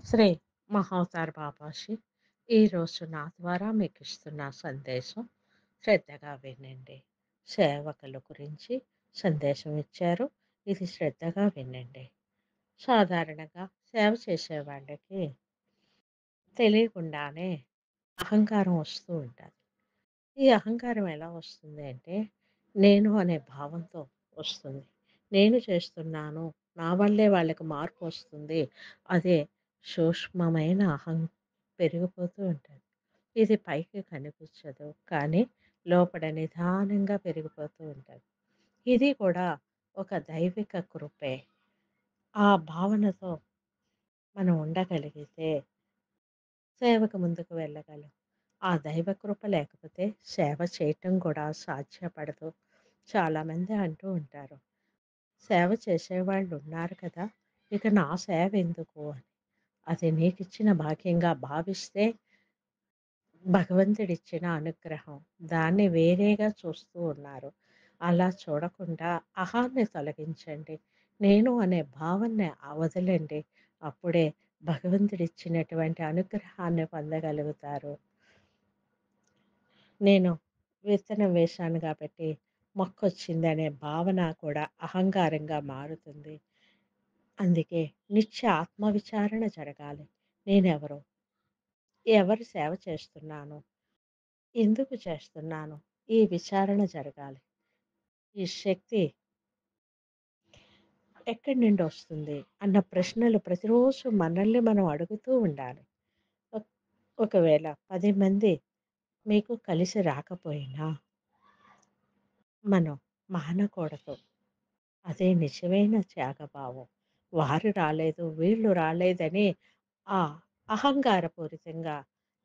శ్రీ మహావతార్ బాబాజీ ఈరోజు నా ద్వారా మీకు ఇస్తున్న సందేశం శ్రద్ధగా వినండి. సేవకుల గురించి సందేశం ఇచ్చారు. ఇది శ్రద్ధగా వినండి. సాధారణంగా సేవ చేసే వాళ్ళకి తెలియకుండానే అహంకారం వస్తూ ఉంటుంది. ఈ అహంకారం ఎలా వస్తుంది అంటే, నేను అనే భావంతో వస్తుంది. నేను చేస్తున్నాను, నా వల్లే వాళ్ళకి మార్పు వస్తుంది. అదే సూక్ష్మమైన పెరిగిపోతూ ఉంటుంది. ఇది పైకి కనిపించదు, కానీ లోపల నిదానంగా పెరిగిపోతూ ఉంటుంది. ఇది కూడా ఒక దైవిక కృపే. ఆ భావనతో మనం ఉండగలిగితే సేవకు ముందుకు వెళ్ళగలం. ఆ దైవ కృప లేకపోతే సేవ చేయటం కూడా సాధ్యపడదు. చాలామంది అంటూ ఉంటారు, సేవ చేసేవాళ్ళు ఉన్నారు కదా! ఇక నా సేవ ఎందుకు అని. అది నీకిచ్చిన భాగ్యంగా భావిస్తే భగవంతుడిచ్చిన అనుగ్రహం. దాన్ని వేరేగా చూస్తూ ఉన్నారు. అలా చూడకుండా అహాన్ని తొలగించండి. నేను అనే భావనని వదలండి. అప్పుడే భగవంతుడిచ్చినటువంటి అనుగ్రహాన్ని పొందగలుగుతారు. నేను విత్తనం వేశాను కాబట్టి మొక్కొచ్చిందనే భావన కూడా అహంకారంగా మారుతుంది. అందుకే నిత్య ఆత్మవిచారణ జరగాలి. నేనెవరు? ఎవరు సేవ చేస్తున్నాను? ఎందుకు చేస్తున్నాను? ఈ విచారణ జరగాలి. ఈ శక్తి ఎక్కడి నుండి వస్తుంది? అన్న ప్రశ్నలు ప్రతిరోజు మనల్ని మనం అడుగుతూ ఉండాలి. ఒక్ ఒకవేళ 10 మంది మీకు కలిసి రాకపోయినా మనం మానకూడదు. అదే నిజమైన త్యాగభావం. వారు రాలేదు, వీళ్ళు రాలేదని ఆ అహంకారపూరితంగా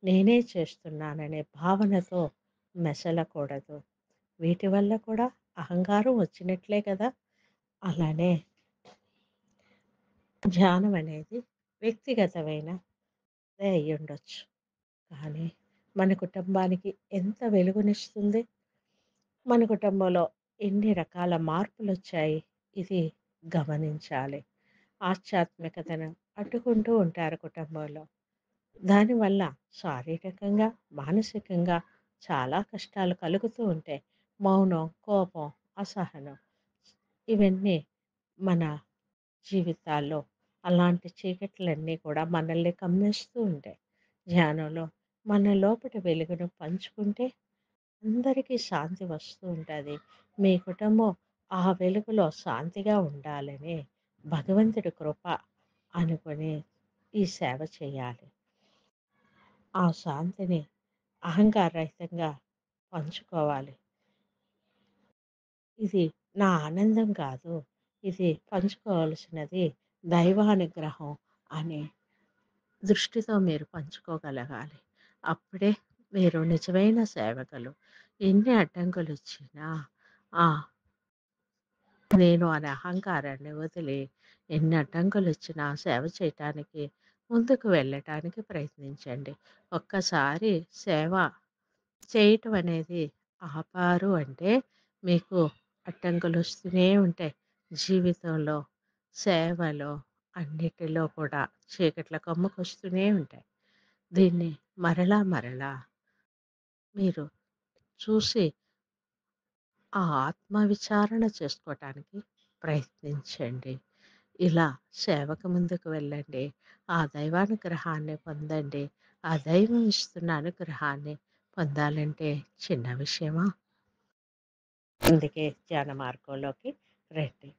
నేనే చేస్తున్నాననే భావనతో మెసలకూడదు. వీటి వల్ల కూడా అహంకారం వచ్చినట్లే కదా! అలానే ధ్యానం అనేది వ్యక్తిగతమైనదే అయ్యుండొచ్చు. కానీ మన కుటుంబానికి ఎంత వెలుగునిస్తుంది? మన కుటుంబంలో ఎన్ని రకాల మార్పులొచ్చాయి? ఇది గమనించాలి. ఆధ్యాత్మికతను అడ్డుకుంటూ ఉంటారు కుటుంబంలో. దానివల్ల శారీరకంగా, మానసికంగా చాలా కష్టాలు కలుగుతూ ఉంటాయి. మౌనం, కోపం, అసహనం ఇవన్నీ మన జీవితాల్లో అలాంటి చీకట్లన్నీ కూడా మనల్ని కమ్మేస్తూ ఉంటాయి. ధ్యానంలో మన లోపటి వెలుగును పంచుకుంటే అందరికీ శాంతి వస్తూ ఉంటది. మీ కుటుంబం ఆ వెలుగులో శాంతిగా ఉండాలని భగవంతుడి కృప అనుకొని ఈ సేవ చేయాలి. ఆ శాంతిని అహంకారరహితంగా పంచుకోవాలి. ఇది నా ఆనందం కాదు. ఇది పంచుకోవాల్సినది దైవానుగ్రహం అనే దృష్టితో మీరు పంచుకోగలగాలి. అప్పుడే మీరు నిజమైన సేవకులు. ఎన్ని అడ్డంకులొచ్చినా ఆ! నేను అనే అహంకారాన్ని వదిలి ఎన్ని అడ్డంకులొచ్చినా సేవ చేయటానికి ముందుకు వెళ్ళటానికి ప్రయత్నించండి. ఒక్కసారి సేవ చేయటం అనేది ఆపారు అంటే మీకు అడ్డంకులొస్తూనే ఉంటాయి. జీవితంలో, సేవలో అన్నిటిలో కూడా చీకట్ల కమ్ముకొస్తూనే ఉంటాయి. దీన్ని మరలా మరలా మీరు చూసి ఆ ఆత్మవిచారణ చేసుకోవటానికి ప్రయత్నించండి. ఇలా సేవకు ముందుకు వెళ్ళండి. ఆ దైవానుగ్రహాన్ని పొందండి. ఆ దైవం ఇస్తున్న అనుగ్రహాన్ని పొందాలంటే చిన్న విషయమా? అందుకే ధ్యాన మార్గంలోకి రండి.